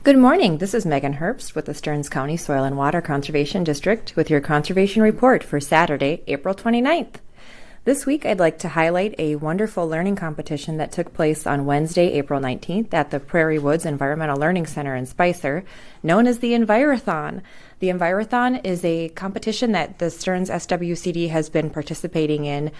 Good morning. This is Megan Herbst with the Stearns County Soil and Water Conservation District with your conservation report for Saturday, April 29th. This week, I'd like to highlight a wonderful learning competition that took place on Wednesday, April 19th at the Prairie Woods Environmental Learning Center in Spicer, known as the Envirothon. The Envirothon is a competition that the Stearns SWCD has been participating in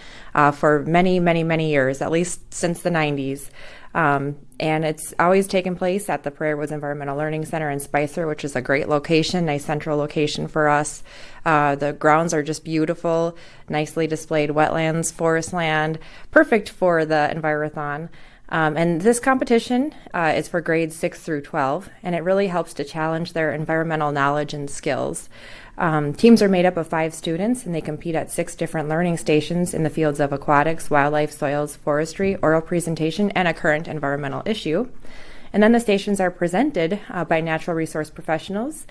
for many years, at least since the 90s. And it's always taken place at the Prairie Woods Environmental Learning Center in Spicer, which is a great location, nice central location for us. The grounds are just beautiful, nicely displayed wetlands, forest land, perfect for the Envirothon. And this competition is for grades 6 through 12, and it really helps to challenge their environmental knowledge and skills. Teams are made up of 5 students, and they compete at 6 different learning stations in the fields of aquatics, wildlife, soils, forestry, oral presentation, and a current environmental issue. And then the stations are presented by natural resource professionals.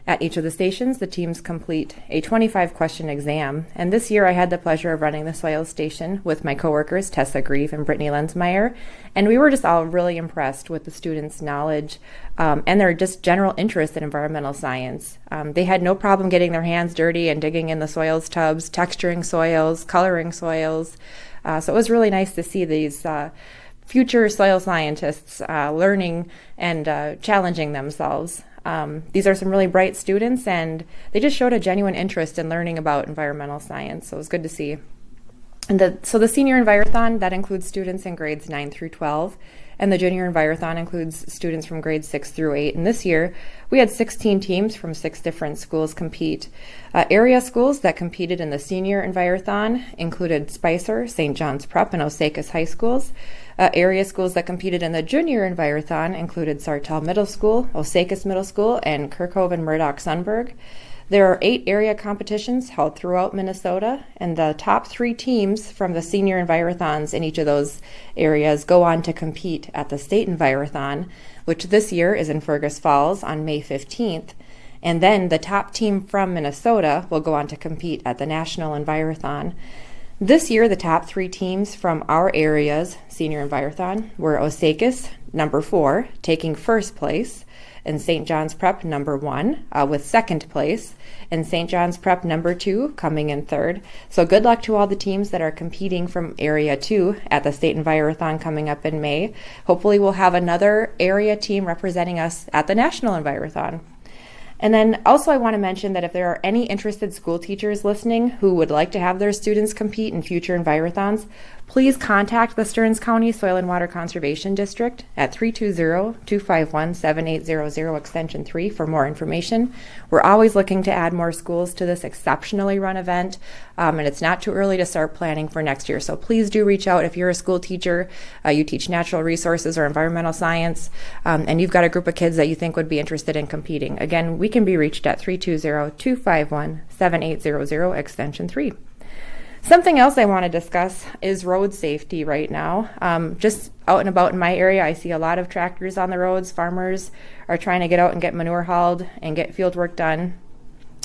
At each of the stations, the teams complete a 25-question exam. And this year, I had the pleasure of running the soils station with my coworkers, Tessa Grieve and Brittany Lensmeyer. And we were just all really impressed with the students' knowledge and their just general interest in environmental science. They had no problem getting their hands dirty and digging in the soils tubs, texturing soils, coloring soils. So it was really nice to see these future soil scientists learning and challenging themselves. These are some really bright students, and they just showed a genuine interest in learning about environmental science, so it was good to see. And so the Senior Envirothon, that includes students in grades 9 through 12, and the Junior Envirothon includes students from grades 6 through 8. And this year, we had 16 teams from 6 different schools compete. Area schools that competed in the Senior Envirothon included Spicer, St. John's Prep, and Osakis High Schools. Area schools that competed in the Junior Envirothon included Sartell Middle School, Osakis Middle School, and Kirkhope and Murdoch-Sunburg. There are 8 area competitions held throughout Minnesota, and the top 3 teams from the Senior Envirothons in each of those areas go on to compete at the State Envirothon, which this year is in Fergus Falls on May 15th. And then the top team from Minnesota will go on to compete at the National Envirothon. This year, the top 3 teams from our area's Senior Envirothon were Osakis, number 4, taking first place, and St. John's Prep, number 1, with second place, and St. John's Prep, number 2, coming in third. So good luck to all the teams that are competing from Area 2 at the State Envirothon coming up in May. Hopefully we'll have another area team representing us at the National Envirothon. And then also I want to mention that if there are any interested school teachers listening who would like to have their students compete in future Envirothons, please contact the Stearns County Soil and Water Conservation District at 320-251-7800 extension 3 for more information. We're always looking to add more schools to this exceptionally run event, and it's not too early to start planning for next year. So please do reach out if you're a school teacher, you teach natural resources or environmental science, and you've got a group of kids that you think would be interested in competing. Again, we can be reached at 320-251-7800 extension 3. Something else I want to discuss is road safety right now. Just out and about in my area, I see a lot of tractors on the roads. Farmers are trying to get out and get manure hauled and get field work done.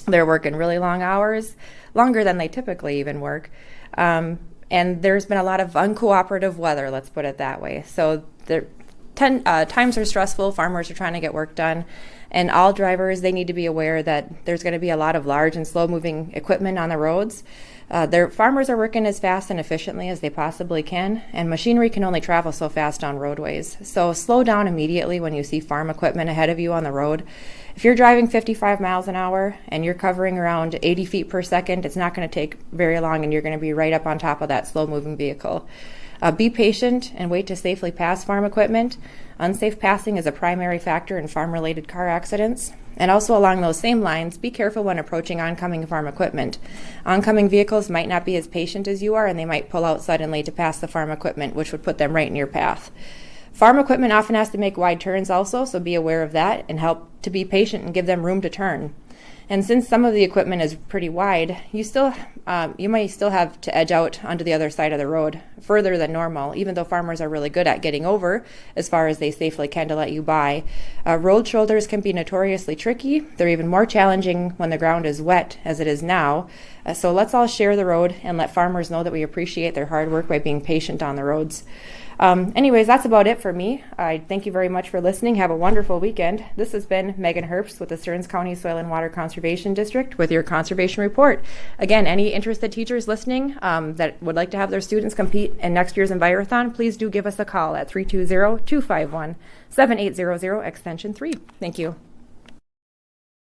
They're working really long hours, longer than they typically even work. And there's been a lot of uncooperative weather, let's put it that way. So times are stressful, farmers are trying to get work done, and all drivers, they need to be aware that there's going to be a lot of large and slow-moving equipment on the roads. Their farmers are working as fast and efficiently as they possibly can, and machinery can only travel so fast on roadways. So slow down immediately when you see farm equipment ahead of you on the road. If you're driving 55 miles an hour and you're covering around 80 feet per second, it's not going to take very long and you're going to be right up on top of that slow-moving vehicle. Be patient and wait to safely pass farm equipment. Unsafe passing is a primary factor in farm-related car accidents. And also along those same lines, be careful when approaching oncoming farm equipment. Oncoming vehicles might not be as patient as you are, and they might pull out suddenly to pass the farm equipment, which would put them right in your path. Farm equipment often has to make wide turns also, so be aware of that and help to be patient and give them room to turn. And since some of the equipment is pretty wide, you might still have to edge out onto the other side of the road further than normal, even though farmers are really good at getting over as far as they safely can to let you by. Road shoulders can be notoriously tricky. They're even more challenging when the ground is wet, as it is now. So let's all share the road and let farmers know that we appreciate their hard work by being patient on the roads. Anyways, that's about it for me. I thank you very much for listening. Have a wonderful weekend. This has been Megan Herbst with the Stearns County Soil and Water Conservation District with your conservation report. Again, any interested teachers listening that would like to have their students compete in next year's Envirothon, please do give us a call at 320-251-7800 extension 3. Thank you.